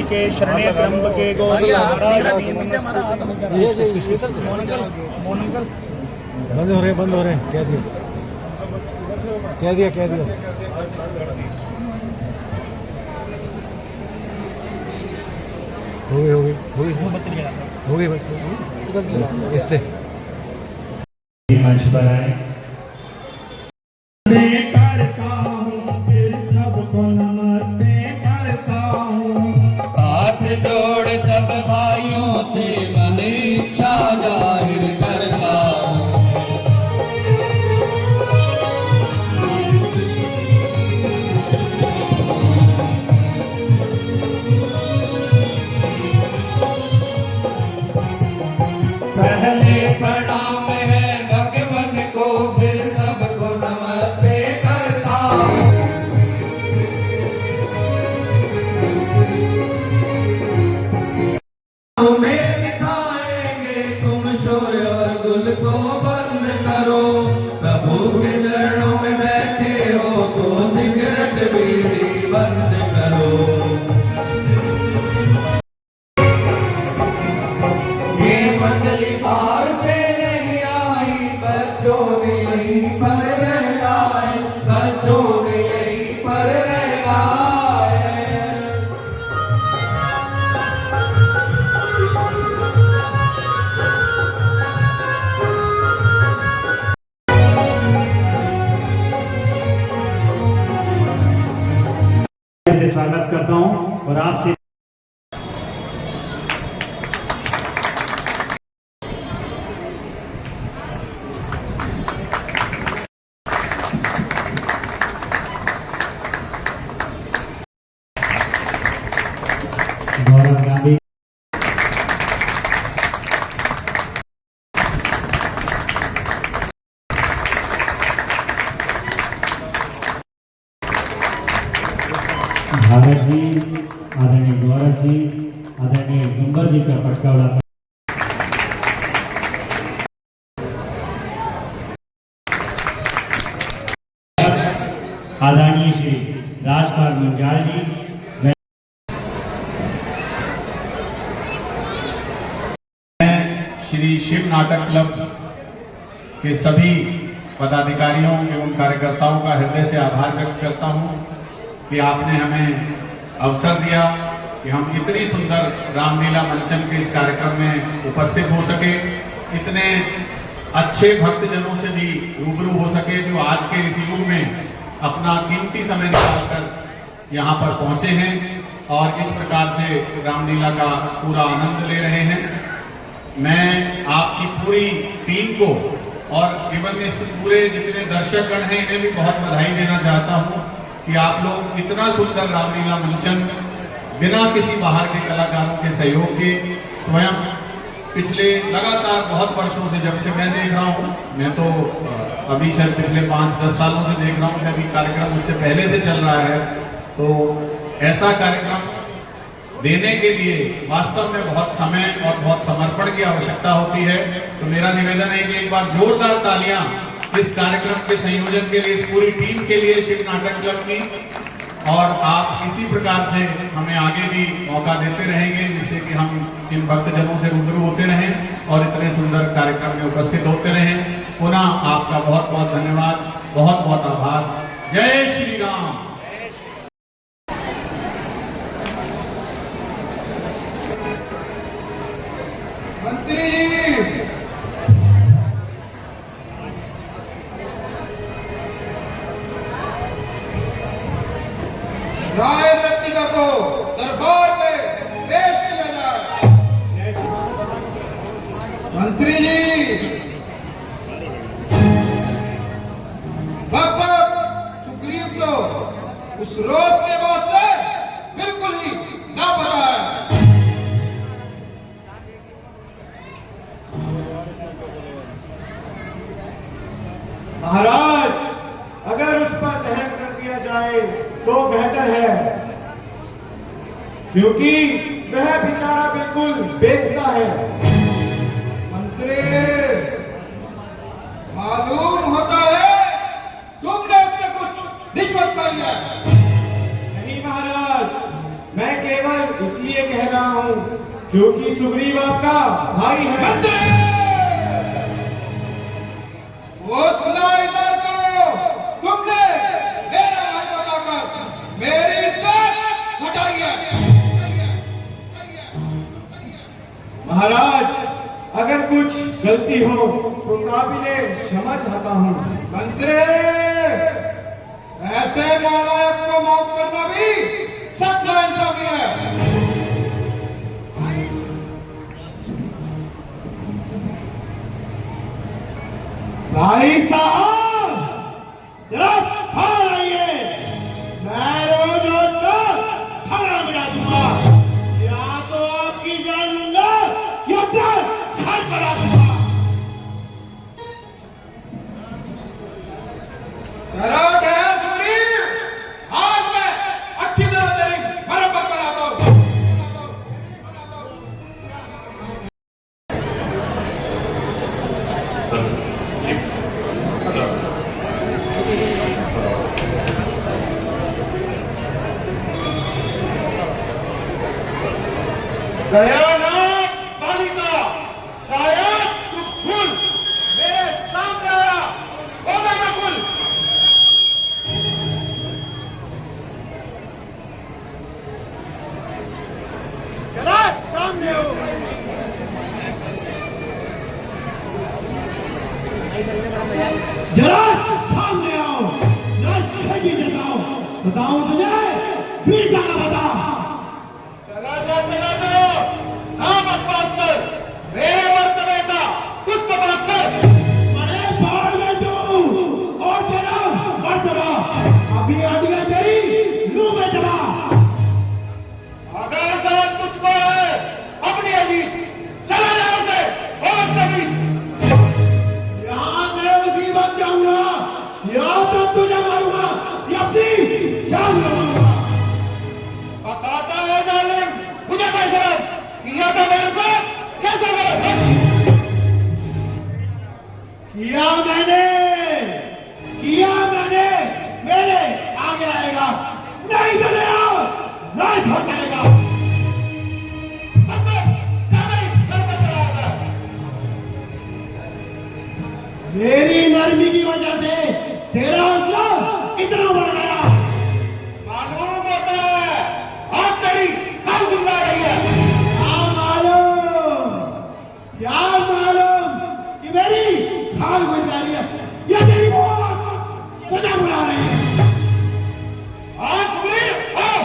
के शरण्य त्र्यंबके गौरी बंद हो रहे कह दिया हो गई बस इससे मंच पर आए। करता हूँ फिर सबको नमस्ते करता हूँ, हाथ जोड़ सब भाइयों से मन इच्छा जाहिर करता हूँ। पहले प्रणाम है भगवान को फिर सबको नमस्ते करता हूँ। तुम्हें दिखाएंगे तुम शोर और गुल को बंद करो, प्रभु के चरणों में बैठे हो तो सिगरेट बीड़ी बंद करो। ये मंडली बाहर से नहीं आई, बच्चों ने यहीं पर रहना है, बच्चों ने यहीं पर रहना है। से स्वागत करता हूं और आपसे गौरव गांधी भारत जी, आदरणीय गौरव जी, आदरणीय गुंबर जी का पटका उड़ाता आदरणीय श्री राजपाल मंजाल जी, श्री शिव नाटक क्लब के सभी पदाधिकारियों एवं कार्यकर्ताओं का हृदय से आभार व्यक्त करता हूं कि आपने हमें अवसर दिया कि हम इतनी सुंदर रामलीला मंचन के इस कार्यक्रम में उपस्थित हो सके, इतने अच्छे भक्तजनों से भी रूबरू हो सके जो आज के इस युग में अपना कीमती समय निकालकर यहाँ पर पहुँचे हैं और इस प्रकार से रामलीला का पूरा आनंद ले रहे हैं। मैं आपकी पूरी टीम को और इवन इस पूरे जितने दर्शकगण हैं इन्हें भी बहुत बधाई देना चाहता हूँ कि आप लोग इतना सुंदर रामलीला मंचन बिना किसी बाहर के कलाकारों के सहयोग के स्वयं पिछले लगातार बहुत वर्षों से, जब से मैं देख रहा हूँ, मैं तो अभी शायद पिछले 5-10 सालों से देख रहा हूँ, शायद कार्यक्रम उससे पहले से चल रहा है, तो ऐसा कार्यक्रम देने के लिए वास्तव में बहुत समय और बहुत समर्पण की आवश्यकता होती है। तो मेरा निवेदन है कि एक बार जोरदार तालियां इस कार्यक्रम के संयोजन के लिए, इस पूरी टीम के लिए, शिव नाटक क्लब की, और आप इसी प्रकार से हमें आगे भी मौका देते रहेंगे जिससे कि हम इन भक्तजनों से रूबरू होते रहें और इतने सुंदर कार्यक्रम में उपस्थित होते रहें। पुनः आपका बहुत बहुत धन्यवाद, बहुत बहुत आभार। जय श्री राम। मंत्री जी, राय रत्निका को दरबार में पेश किया जाए। मंत्री जी, भगवान सुग्रीव को उस रोज के बाद से बिल्कुल ही ना पता है। महाराज, अगर उस पर रहम कर दिया जाए तो बेहतर है, क्योंकि वह बेचारा बिल्कुल बेगुनाह है। मंत्री, मालूम होता क्योंकि सुग्रीव आपका भाई है। मंत्री वो सुनाईदार को तुमने मेरा भाई बताकर मेरी इज्जत हटाई है। महाराज, अगर कुछ गलती हो तो काबिले क्षमा चाहता हूँ। मंत्री ऐसे नालायक को माफ करना भी सख्त नाइंसाफी है। भाई साहब, जरा बाहर आइए। मैं रोज रोज का खाना मिला दूंगा, या तो आपकी जान लूंगा या फिर सर बना दूंगा। जरा ठहर सुग्रीव, आज मैं अच्छी तरह तेरी मरम्मत बनाता हूँ। दयानाथ बालिका, शायद तू फूल मेरे सामने आया, ओ मेरा फूल। जरा सामने हो। जरा सामने आओ, ना सही जताओ। बताऊं तुझे वीरता का बता। चला जा हाँ बकवास कर, मेरे मर्तबे का कुछ बकवास कर। अरे बाढ़ में तू और तेरा मर्तबा अभी अड़िया तेरी लू में जमा। अगर जान तुझको है अपनी अजीत, चला जा उसे और कभी यहाँ से उसी वक्त जाऊंगा, या तो तुझे मारूंगा या अपनी जान लूंगा। बताता है जालिम, मुझे कैसे किया था मेरे साथ, कैसे किया मैंने मेरे आगे आएगा, नहीं चलेगा, नहीं छोड़ जाएगा। मेरी नरमी की वजह से तेरा हौसला इतना बढ़ गया। मालूम होता है आज तेरी कल गुजर रही है। क्या मालूम कि मेरी खाल गुजर रही है, ये तेरी मौत तुझे बुला रही है। आज पूरी आओ।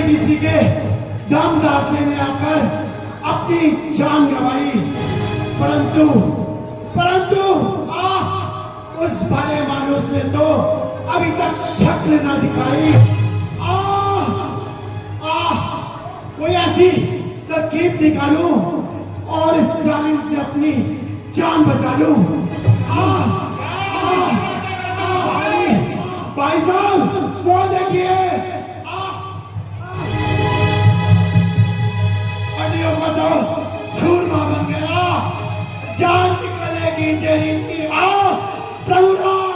किसी के दम दासे में आकर अपनी जान गंवाई, परंतु परंतु उस भले मानुस ने तो अभी तक शक्ल न दिखाई। कोई ऐसी तरकीब निकालूं और इस जालिम से अपनी जान बचा लूं। भाई साहब वो देखिए, अनियों का तो छूरमा बन गया, जान निकलेगी तेरी की। प्रभु राम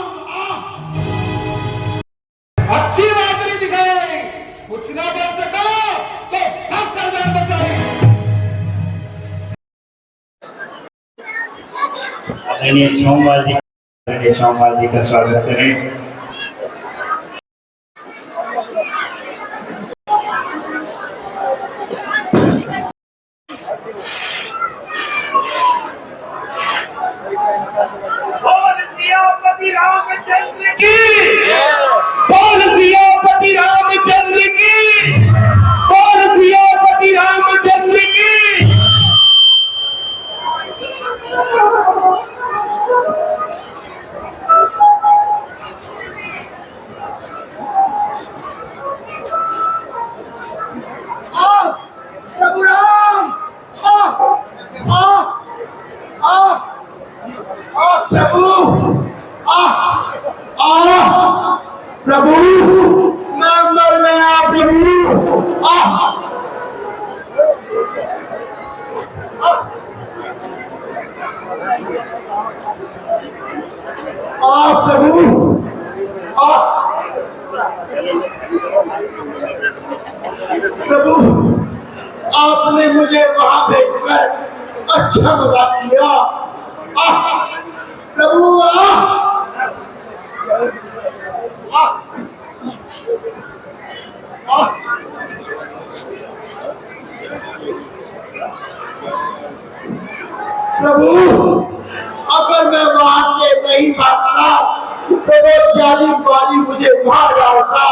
अच्छी बात नहीं दिखाई, कुछ ना बन सका तो भाग कर जान बचाई। आदरणीय चौहान जी का स्वागत करें। प्रभु मैं मर गया प्रभु। प्रभु प्रभु आपने मुझे वहां भेजकर अच्छा मजाक किया। प्रभु प्रभु अगर मैं वहां से नहीं भागता तो वो जालिम वाली मुझे मार डालता।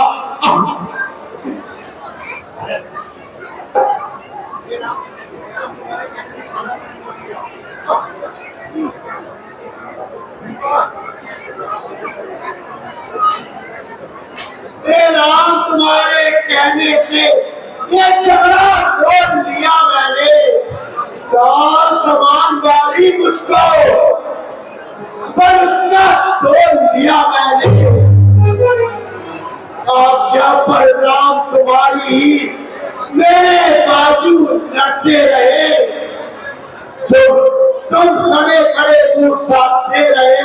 राम तुम्हारे कहने से ये झगड़ा तोड़ लिया मैंने, काल समान वाली मुझको पर उसका तोड़ दिया मैंने। आज्ञा पर राम तुम्हारी ही मेरे बाजू लड़ते रहे, तो तुम खड़े खड़े दूर भागते रहे,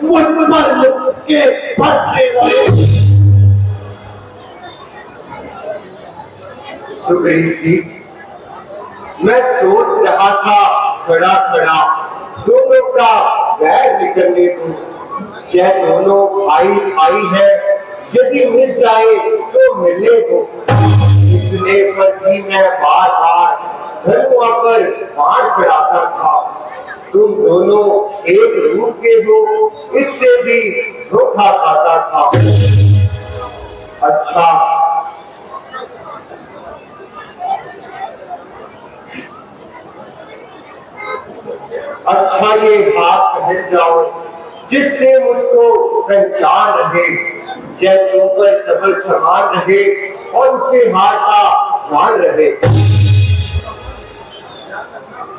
मुझ पर मुझ के पड़ते रहे। सुग्रीव जी, मैं सोच रहा था खड़ा खड़ा दोनों का बैर निकलने को। यह दोनों भाई भाई है, यदि मिल जाए तो मिलने को। इसने पर भी मैं बार बार धनुआ पर बाढ़ चढ़ाता था। तुम दोनों एक रूप के हो, इससे भी धोखा खाता था। अच्छा ये बात कह जाओ जिससे मुझको पहचान रहे, जैतों पर डबल समान रहे और उसे हार का मान रहे।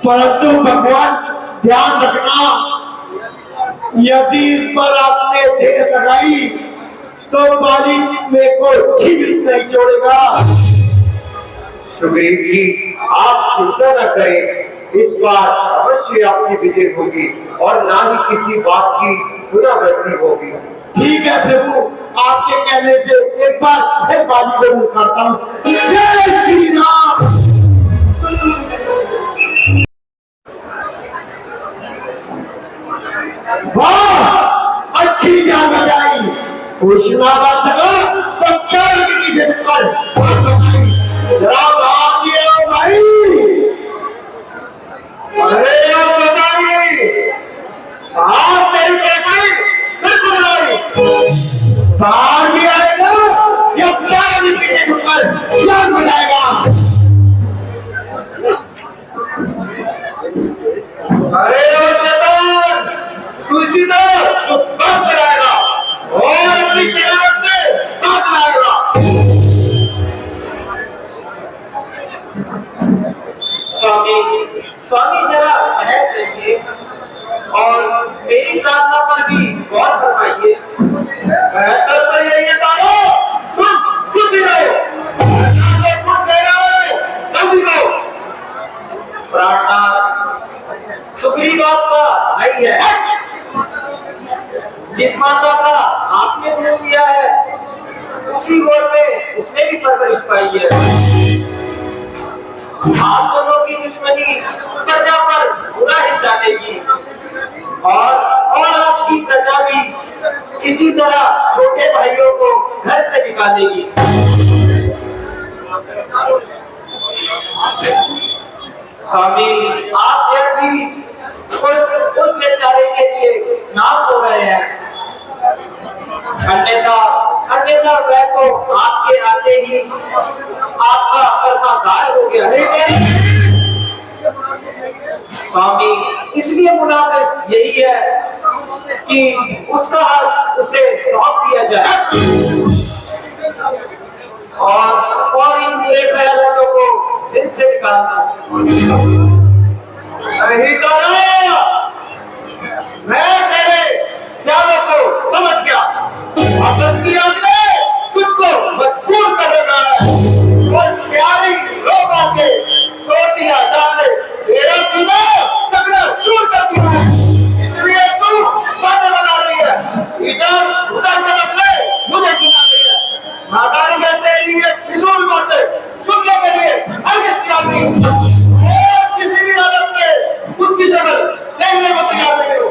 परंतु भगवान ध्यान रखना, यदि इस पर आपने देर लगाई तो मालिक मेरे को जीवित नहीं छोड़ेगा। सुग्रीव जी, आप चिंता न करें, इस बार अवश्य आपकी विजय होगी और ना ही किसी बात की पुनरावृत्ति होगी। ठीक है प्रभु, आपके कहने से एक बार फिर बाजी जरूर करता हूँ। जय श्री राम। वाह, अच्छी जान बजाई। कुछ ना बच सका तो कर की जिद पर जरा भाग गया भाई। अरे अब बताइए, आप मेरी कहते बिल्कुल नहीं। भाग गया है ना, या पैर भी पीछे ठुकर जान अरे ओ शैतान, तू इसी तरह बंद कराएगा और अपनी किनारत से बात लाएगा। स्वामी जरा ठहर जाइए और मेरी प्रार्थना पर भी गौर फरमाइए। बेहतर तो यही है खुद ही रहो, खुद कह रहे हो तब भी रहो। प्रार्थना सुग्रीव आपका भाई है, जिस माता का आपने गुरु किया है उसी गोद में उसने भी परवरिश पाई है। आप दोनों की दुश्मनी प्रजा पर बुरा ही डालेगी और आपकी प्रजा भी इसी तरह छोटे भाइयों को घर से निकालेगी। स्वामी, आप यह भी उस बेचारे के लिए नाम हो रहे हैं, अन्यथा वह तो आपके आते ही आपका कर्मागार हो गया। स्वामी, इसलिए मुनाफिस यही है कि उसका हक उसे सौंप दिया जाए और इन बुरे ख्यालों को दिल से निकाल दो। नहीं तो मैं तेरे ख्यालों को समझ गया, आपत्ति आपने तुझको मजबूर कर देगा और प्यारी लोग आके छोटियां डाले तेरा सीना तगड़ा चूर कर दिया। इसलिए तू बातें बना रही है, इधर उधर के बदले मुझे सुना रही है। नादारी में तेरे लिए फिजूल बातें सुनने के लिए हरगिज़ तैयार नहीं, और किसी भी हालत में उसकी जगह देखने को तैयार नहीं हो।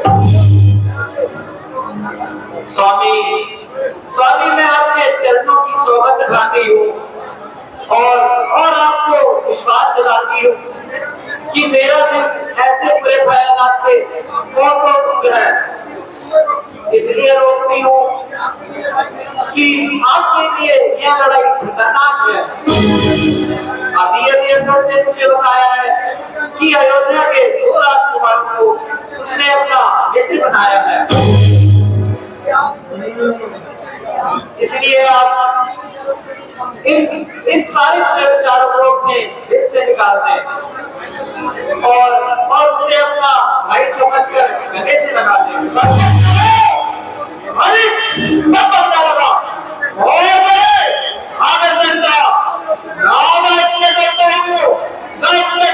स्वामी, मैं आपके चरणों की सोहबत खाती हूँ और आपको विश्वास दिलाती हूँ कि मेरा दिल ऐसे बुरे ख्यालात से बहुत दूर है। इसलिए रोकती हूँ कि आपके लिए यह लड़ाई खतरनाक है। अभी ने मुझे बताया है कि अयोध्या के 2 राजकुमारों को उसने अपना मित्र बनाया है। इसलिए आप इन सारे विचारों को अपने दिल से निकाल दें और उसे अपना भाई समझकर गले से लगा दें।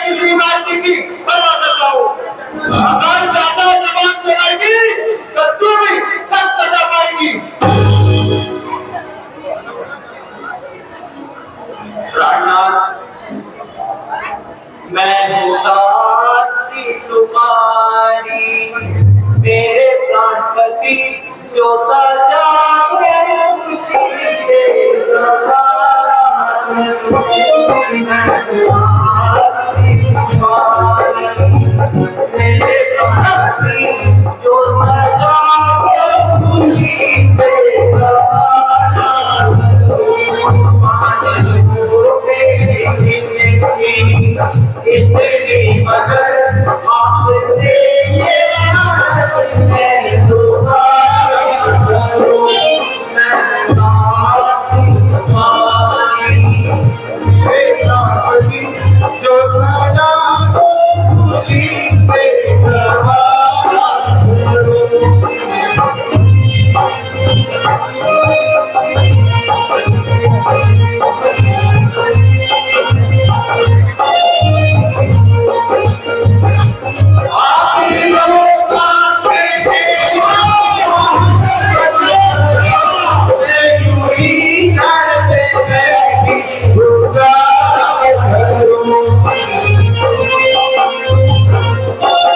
किसी बात की परवाह करता हूँ, अगर ज्यादा जबान चलाएगी तो तू भी सख्त सजा पाएगी। मैं उदासी तुम्हारी मेरे प्राणपति जो सजा खुशी से मेरे प्राणपति जो सजा खुशी से इतनी मगर आपसे जो सजा खुशी से Oh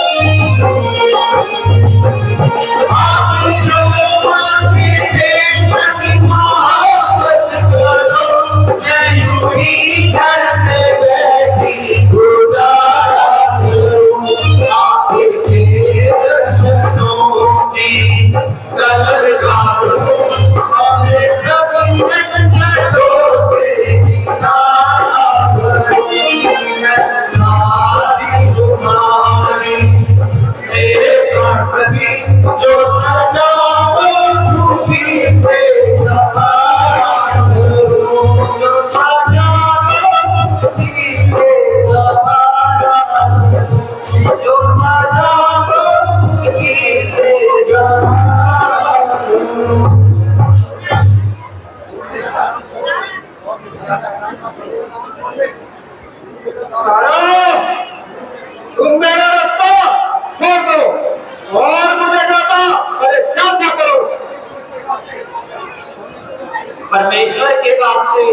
परमेश्वर के वास्ते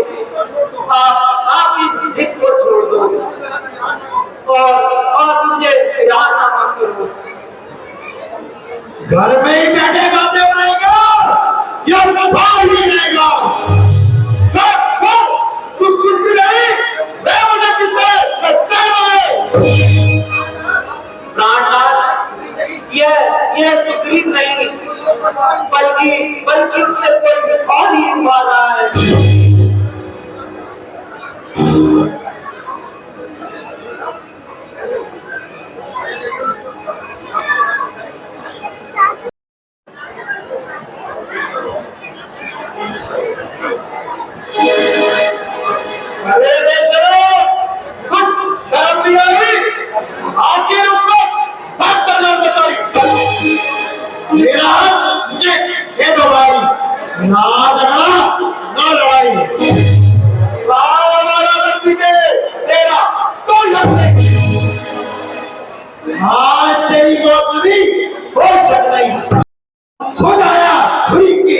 आप इस जिद को छोड़ दो और मुझे विदा ना करो। घर में ही बैठे बातें रहेगा या बाहर ही रहेगा? कुछ सुन भी नहीं, मैं मुझे किससे प्राणनाथ, यह सुग्रीव नहीं बल्कि उससे कोई और ही हुआ रहा है। आज तेरी मौत भी हो सक नहीं। खुद आया छुरी के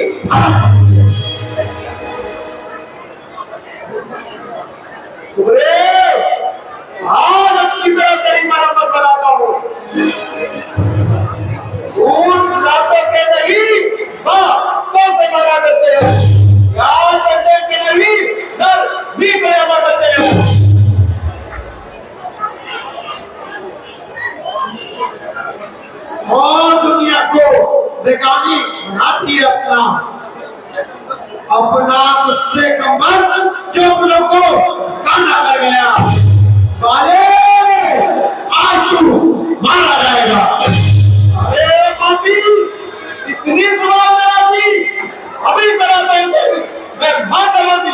आज अच्छी तरह तेरी मरम्मत बनाता हूँ। लाते के नहीं तो से मारा करते हैं, याद करते के नहीं डर भी बराबर करते हैं। और दुनिया को बेगानी बनाती है अपना मुझसे कमर चोपड़ों को काना कर गया। काले आज तू मारा जाएगा। अरे पापी, इतनी जुबान लड़ाती अभी करा देंगे, मैं मार डालूंगी।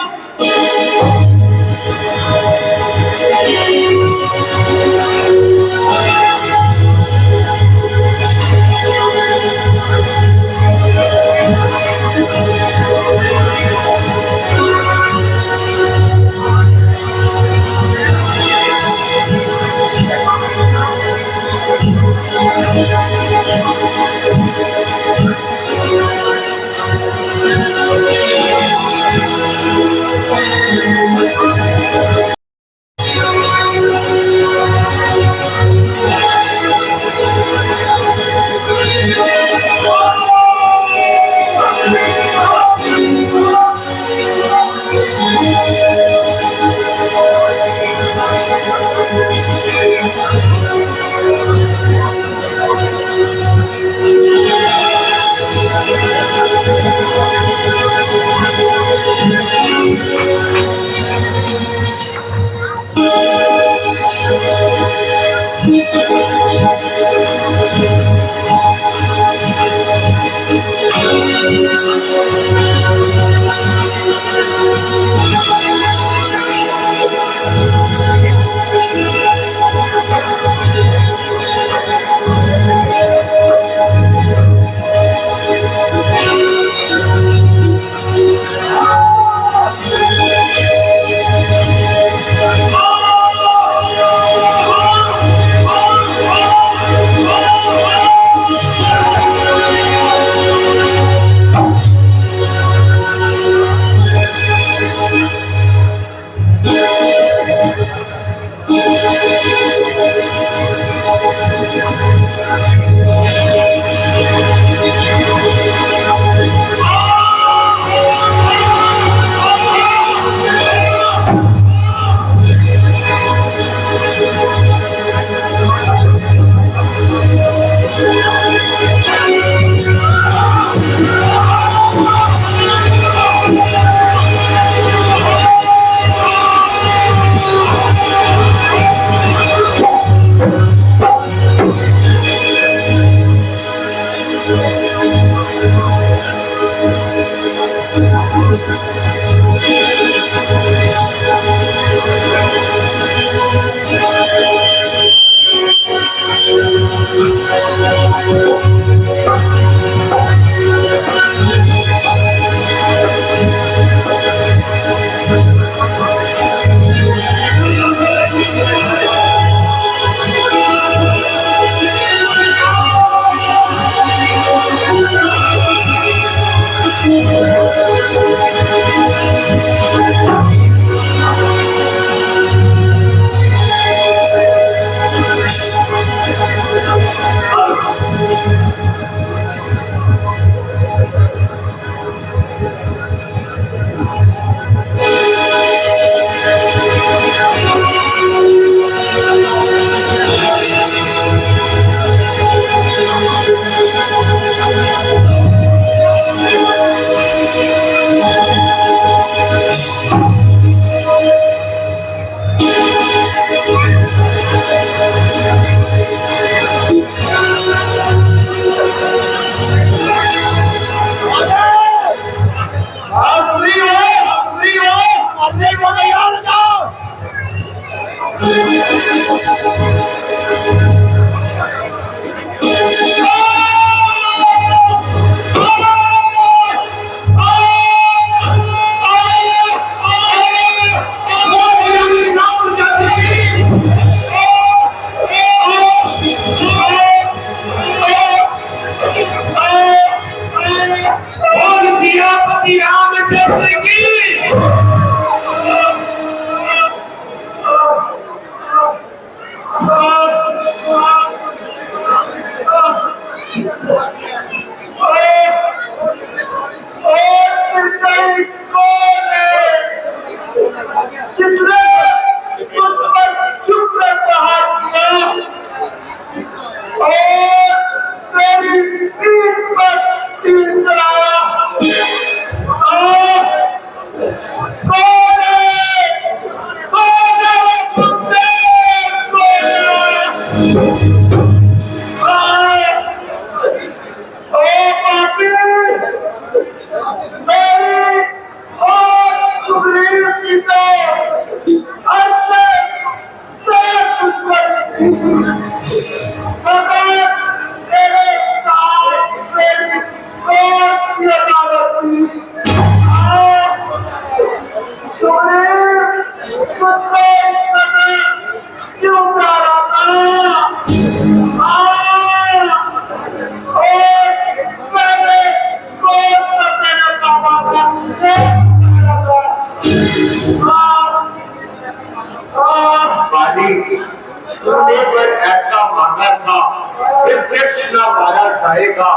प्रत्यक्ष न मारा जाएगा,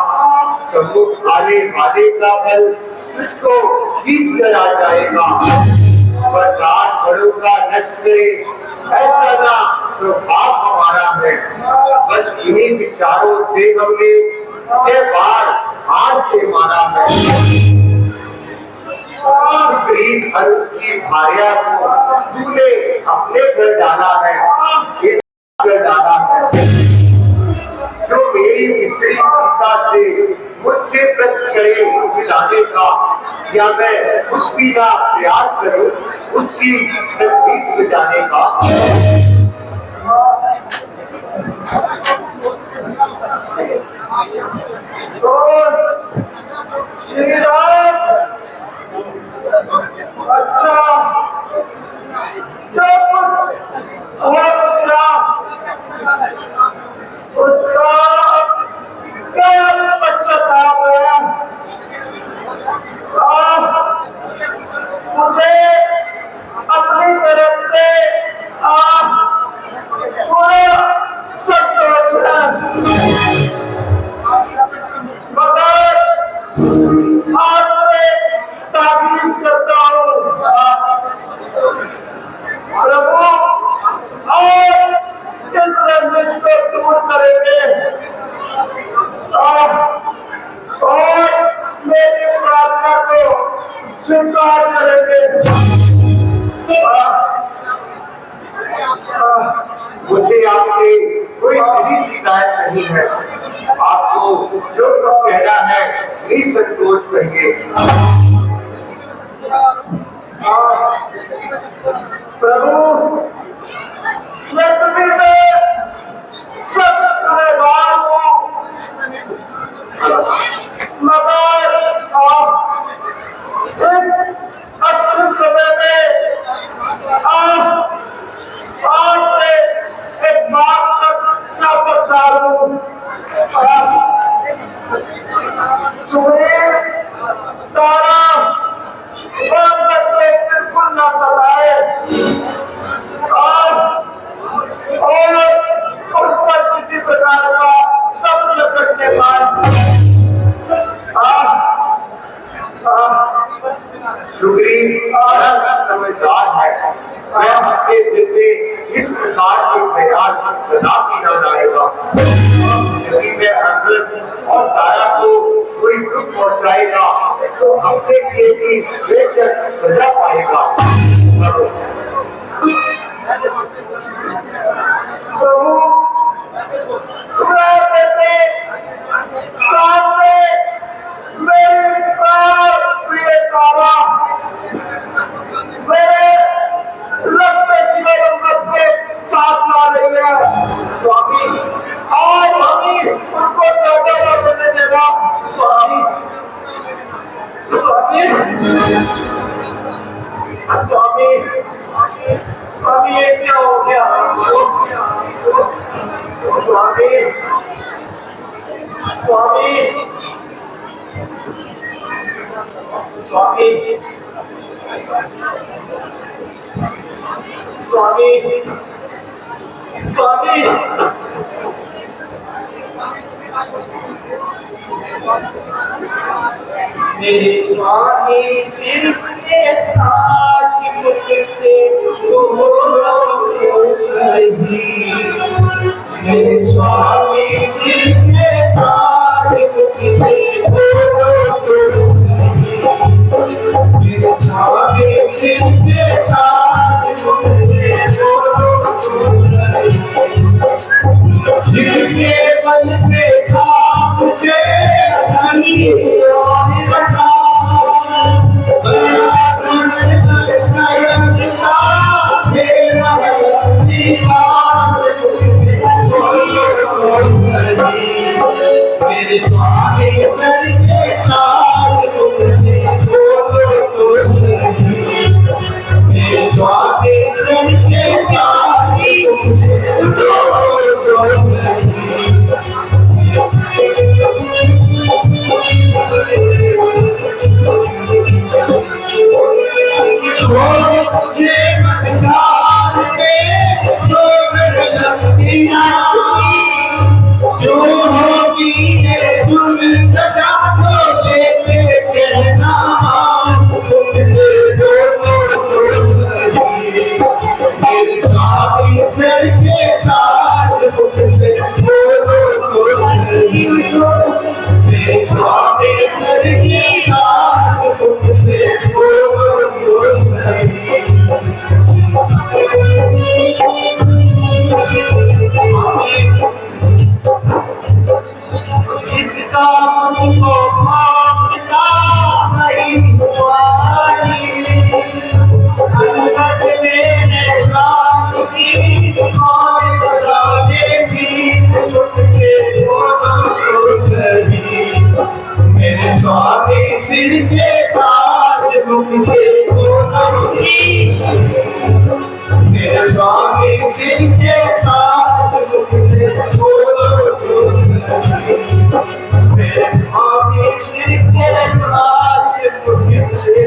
सम्मुख आने वाले का बल तुझको खींच कर आ जाएगा। बरसात बड़ों का नष्ट करे ऐसा ना स्वभाव हमारा है। बस इन्हीं विचारों से हमने ये बार हाथ से मारा है। सुग्रीव और उसकी भार्या को तूने अपने घर डाला है, इस घर डाला है। जो मेरी मिस्री सीता से मुझसे प्रति करे मिलाने का, या मैं कुछ भी ना प्रयास करूं उसकी तकलीफ मिटाने का। श्री राम, अच्छा उसका क्या पश्चाताप है? मुझे अपनी तरफ से पूरा संतोष है, मगर आपसे ताबीज करता हूँ प्रभु, और इस रंजिश को दूर करेंगे और मेरी प्रार्थना को स्वीकार करेंगे। मुझे आपसे कोई सीधी शिकायत नहीं है। आपको जो कुछ कहना है निसंकोच कहिए। प्रभु, मैं तुम्हें सब धन्यवाद हूँ, मगर इस अंतिम समय में आपसे एक बात तक ना सकता हूँ। सुग्रीव तारा बिल्कुल ना सताए और उस पर किसी प्रकार का सब लपटने पाए। सुग्रीव समझदार है, मैं अपने दिल में इस प्रकार के ख्याल सदा भी न लाएगा। यदि मैं अंगद और तारा को कोई दुख पहुंचाएगा तो अपने लिए भी बेशक सजा पाएगा। प्रभु, सामने मेरी प्रिय तारा मेरे लगते जीवन के साथ ला रही है। स्वामी, आज हमें उनको ज्यादा न करने देगा। स्वामी, स्वामी, स्वामी, स्वामी, ये क्या हो गया? स्वामी, स्वामी, स्वामी, स्वामी, स्वामी, मेरे स्वामी सिर पे ताज मुझसे बोलो तो सही। मेरे स्वामी सिर पे ताज मुझसे बोलो तो सही। मेरे स्वामी सिर पे ताज मुझसे बोलो तो सही। जिसके बल से था मुझे धनी और बचा, मेरे स्वामी सर के चार मुझसे बोलो तो सही। मेरे स्वामी सर के चार मुझसे बोलो तो सही। मुझे मतदार में छोड़ दिया, क्यों होगी ये दुर्दशा को लेके कहना तुमसे दोनों मेरे साथी सर के ताज तुमसे दोनों मेरे साथी सर के ताज तुमसे जिसका मुझको मांगता नहीं हुआ अलग मेरे प्राण की दुकान बजाने की तुझसे सभी मेरे स्वामी सिर के ताज मुझसे मेरे स्वामी सिर के ताज मुझसे मेरे स्वामी सिर के ताज मुझसे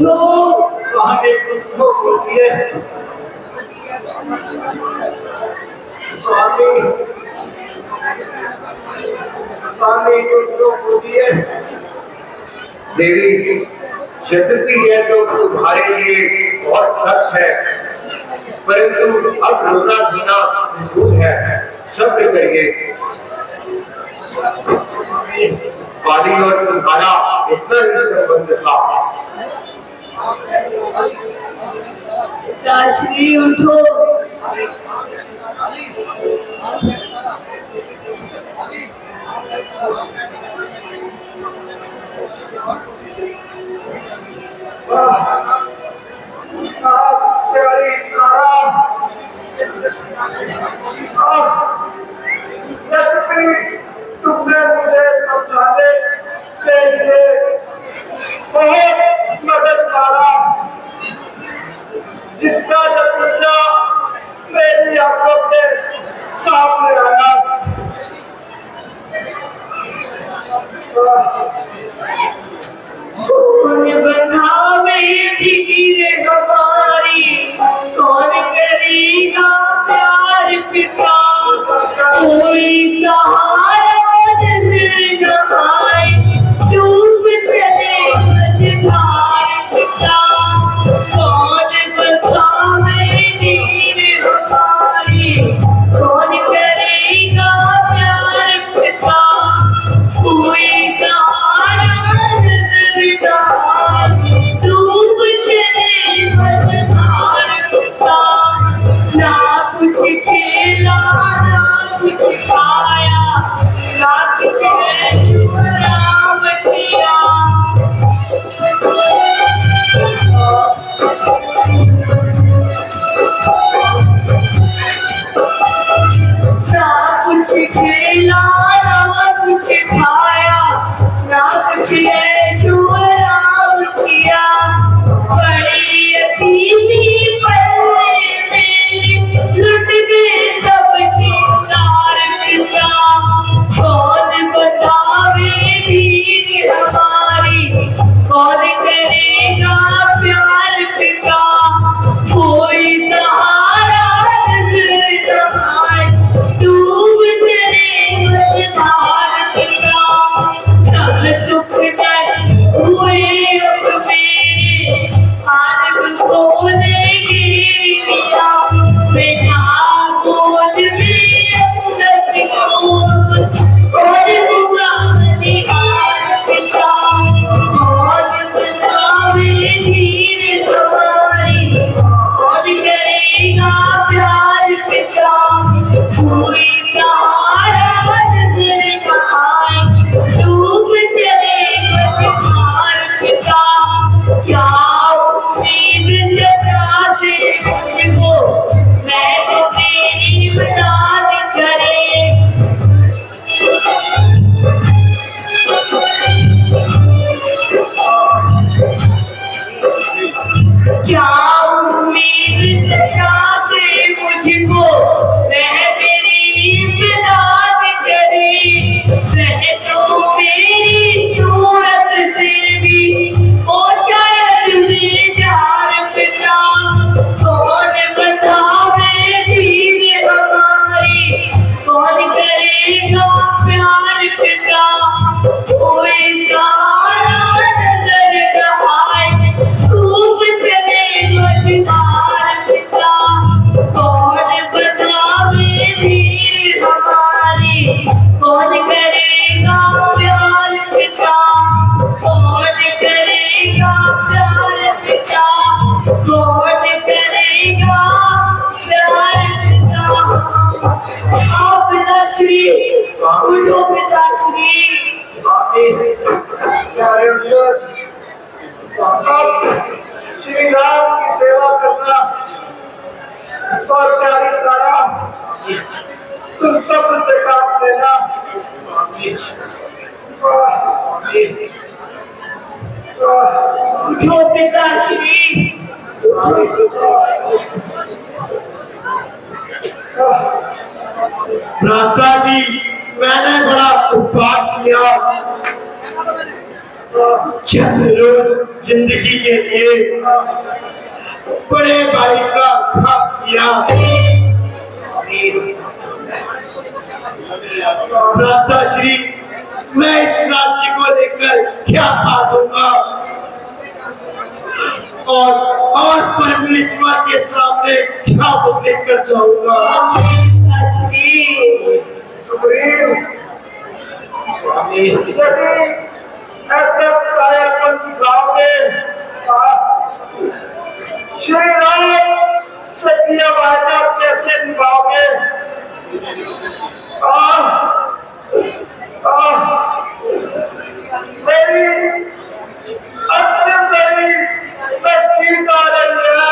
जो स्वामी उसको बोलिए स्वामी स्वामी उसको बोलिए देवी यद्यपि यह तो तुम्हारे लिए बहुत सच है, परंतु अब रोना धीना निषूद है। सब्र करिए। वाली और तुम्हारा इतना ही संबंध था। पिताश्री उठो। तुमने मुझे समझाने के लिए बहुत मदद करा, जिसका नतीजा मेरे उठो पिताश्री। प्यारे अंगद, अब श्री राम की सेवा करना और प्यारी तारा तुम सब से काम लेना। उठो पिताश्री। भ्राता जी, मैंने बड़ा उत्पाद किया, चंद रोज जिंदगी के लिए बड़े भाई का खाप किया। भ्राता श्री, मैं इस राज्य को लेकर क्या पालूंगा और परमेश्वर के सामने क्या लेकर जाऊंगा। सुग्रीव, यदि ऐसा कायापन दिखाओगे, श्री राम से किया वादा कैसे निभाओगे? मेरी अंतिम घड़ी नजदीक आ रही है।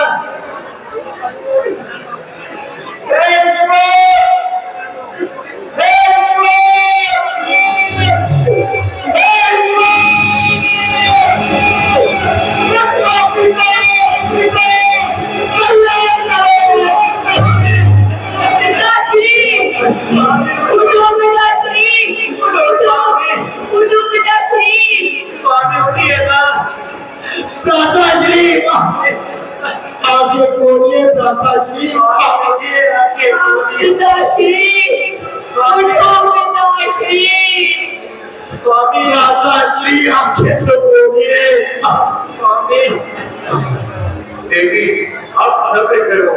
आगे बोलिए भ्राता जी, स्वामी भ्राता जी, आगे तो बोलिए। देवी, अब सब्र करो,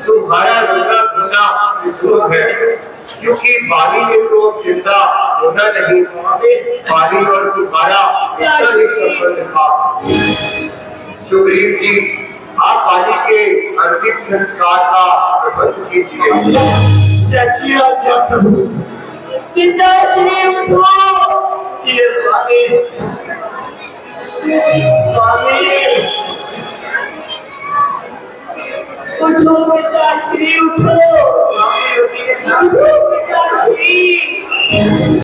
तुम्हारा रोना धोना निःशुल्क है, क्योंकि बाली ने तो जिंदा होना नहीं, बाली और तुम्हारा इतना ही संबंध था। सुग्रीव जी, आप बाली के अंतिम संस्कार का प्रबंध कीजिए। जैसी आज्ञा प्रभु। पिताश्री उठो। ये स्वामी, स्वामी, उठो पिताश्री उठो। उठो पिताश्री।